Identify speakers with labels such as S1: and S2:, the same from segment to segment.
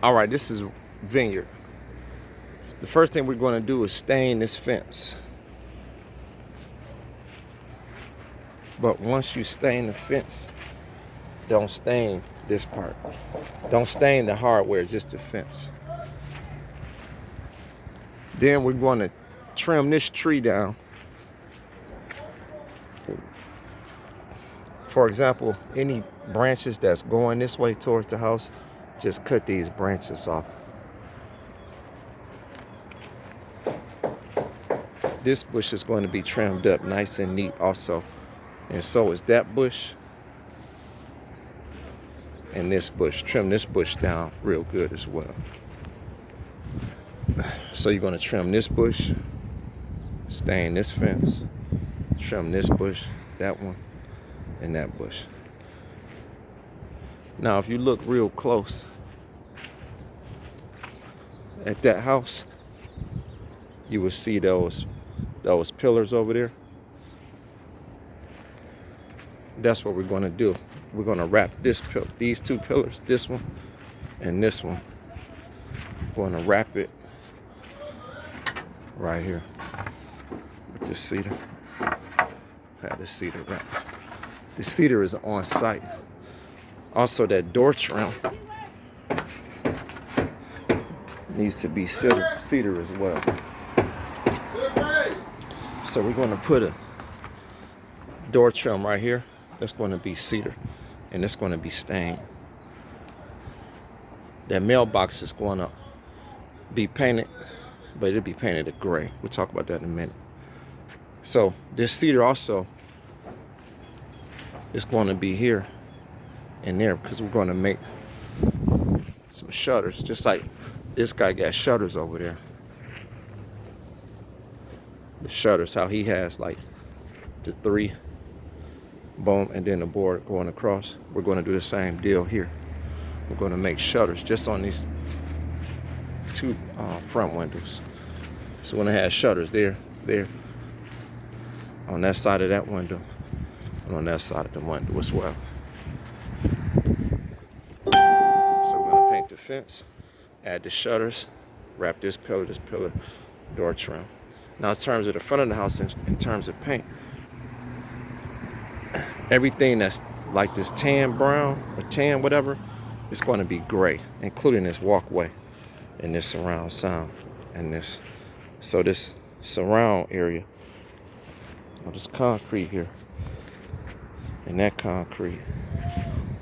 S1: All right, this is Vinyard. The first thing we're going to do is stain this fence. But once you stain the fence, don't stain this part. Don't stain the hardware, just the fence. Then we're going to trim this tree down. For example, any branches that's going this way towards the house, just cut these branches off. This bush is going to be trimmed up nice and neat also. And so is that bush. And this bush. Trim this bush down real good as well. So you're going to trim this bush, stain this fence, trim this bush, that one, and that bush. Now if you look real close at that house, you will see those pillars over there. That's what we're going to do. We're going to wrap these two pillars, this one and this one. We're going to wrap it right here with this cedar. Have the cedar wrap. The cedar is on site. Also, that door trim needs to be cedar as well. So we're going to put a door trim right here. That's going to be cedar, and it's going to be stained. That mailbox is going to be painted, but it'll be painted a gray. We'll talk about that in a minute. So this cedar also is going to be here and there, because we're going to make some shutters, just like this guy got shutters over there. The shutters, how he has like the 3 boom and then the board going across. We're going to do the same deal here. We're going to make shutters just on these 2 front windows. So we're going to have shutters there, on that side of that window, and on that side of the window as well. So we're going to paint the fence, add the shutters, wrap this pillar, door trim. Now in terms of the front of the house, in terms of paint, everything that's like this tan brown or tan whatever, it's going to be gray, including this walkway and this surround sound and this. So this surround area, this concrete here and that concrete,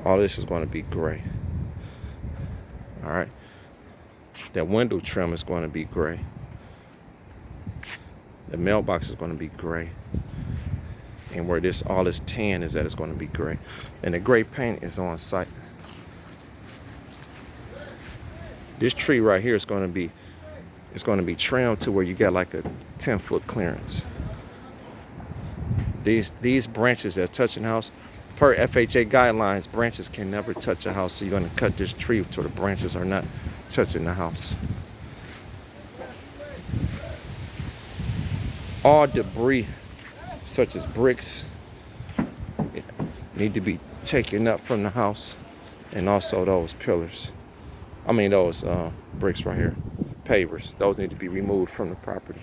S1: all this is going to be gray. All right. That window trim is going to be gray. The mailbox is going to be gray. And where all this tan is at, it's going to be gray. And the gray paint is on site. This tree right here is going to be trimmed to where you got like a 10-foot clearance. These branches that touching the house, per FHA guidelines, branches can never touch a house. So you're going to cut this tree so the branches are not touching the house. All debris, such as bricks, need to be taken up from the house, and also those pillars. I mean those bricks right here, pavers. Those need to be removed from the property.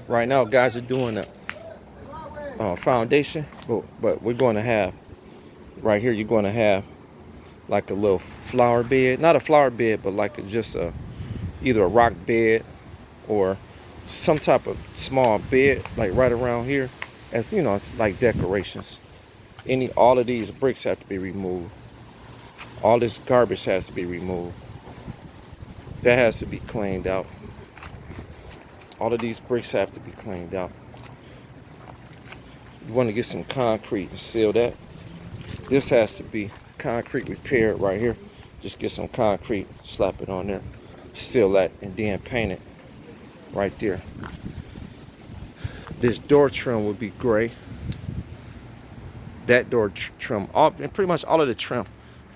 S1: Right now, guys are doing a foundation, but we're going to have right here. You're going to have like a little flower bed, not a flower bed, but like either a rock bed or some type of small bed, like right around here, as you know, it's like decorations. All of these bricks have to be removed. All this garbage has to be removed. That has to be cleaned out. All of these bricks have to be cleaned out. You want to get some concrete and seal that. This has to be concrete repaired right here. Just get some concrete, slap it on there, seal that, and then paint it right there. This door trim would be gray. That door trim, and pretty much all of the trim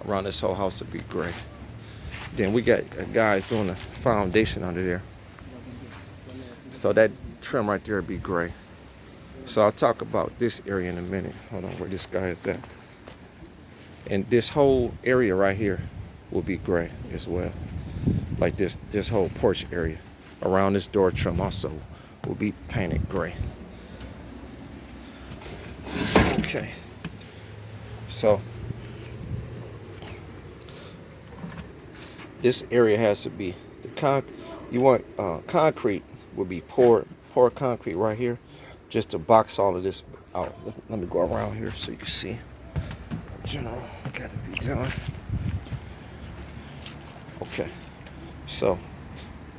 S1: around this whole house would be gray. Then we got guys doing the foundation under there. So that trim right there would be gray. So I'll talk about this area in a minute. Hold on, where this guy is at. And this whole area right here will be gray as well. Like this whole porch area around this door trim also will be painted gray. Okay. So this area has to be you want concrete will be poured concrete right here just to box all of this out. Let me go around here so you can see general gotta be done. Okay, so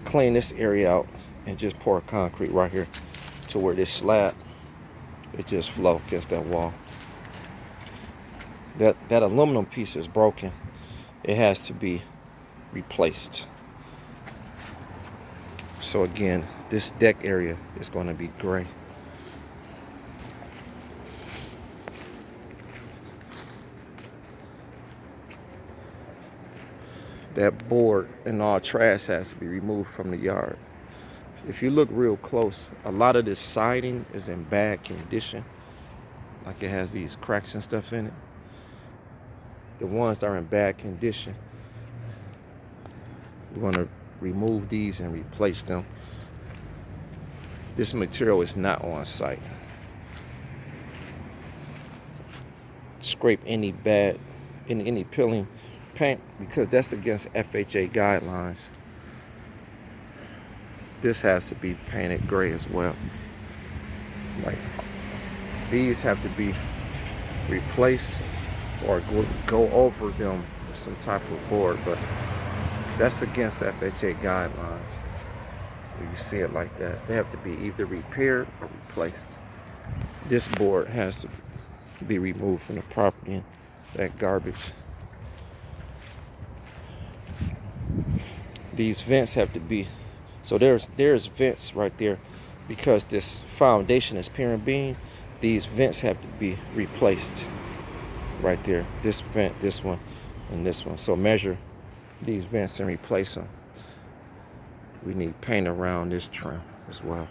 S1: clean this area out and just pour concrete right here to where this slab it just flow against that wall. That aluminum piece is broken. It has to be replaced. So again, this deck area is going to be gray. That board and all trash has to be removed from the yard. If you look real close, a lot of this siding is in bad condition. Like it has these cracks and stuff in it. The ones that are in bad condition, you want to remove these and replace them. This material is not on site. Scrape any peeling paint because that's against FHA guidelines. This has to be painted gray as well. Like these have to be replaced or go over them with some type of board, but that's against FHA guidelines. When you see it like that, they have to be either repaired or replaced. This board has to be removed from the property, that garbage. These vents have to be, so there's vents right there because this foundation is pier and beam. These vents have to be replaced right there. This vent, this one, and this one. So measure these vents and replace them. We need paint around this trim as well.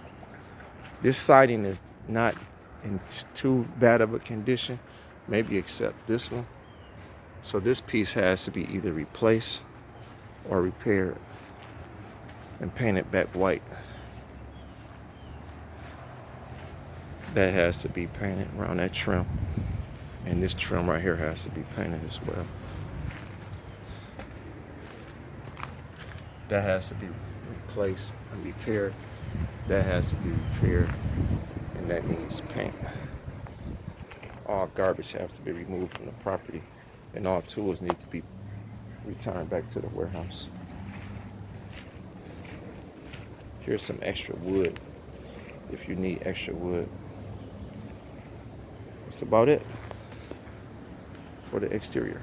S1: This siding is not in too bad of a condition, maybe except this one. So this piece has to be either replaced or repaired and painted back white. That has to be painted around that trim. And this trim right here has to be painted as well. That has to be replaced and repaired. That has to be repaired. And that needs paint. All garbage has to be removed from the property. And all tools need to be returned back to the warehouse. Here's some extra wood if you need extra wood. That's about it for the exterior.